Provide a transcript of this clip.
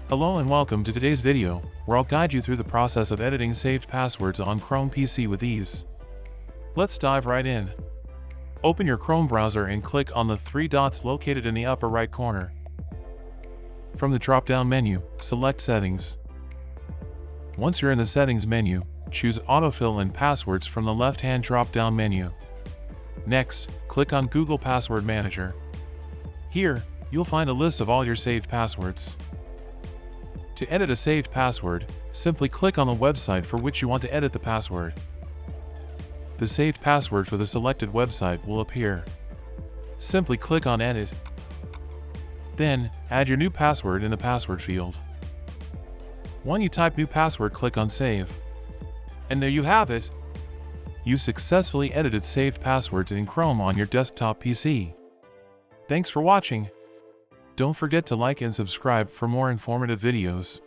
Hello and welcome to today's video, where I'll guide you through the process of editing saved passwords on Chrome PC with ease. Let's dive right in. Open your Chrome browser and click on the three dots located in the upper right corner. From the drop-down menu, select Settings. Once you're in the Settings menu, choose Autofill and Passwords from the left-hand drop-down menu. Next, click on Google Password Manager. Here, you'll find a list of all your saved passwords. To edit a saved password, simply click on the website for which you want to edit the password. The saved password for the selected website will appear. Simply click on Edit. Then, add your new password in the password field. When you type new password, click on Save. And there you have it! You successfully edited saved passwords in Chrome on your desktop PC. Thanks for watching. Don't forget to like and subscribe for more informative videos.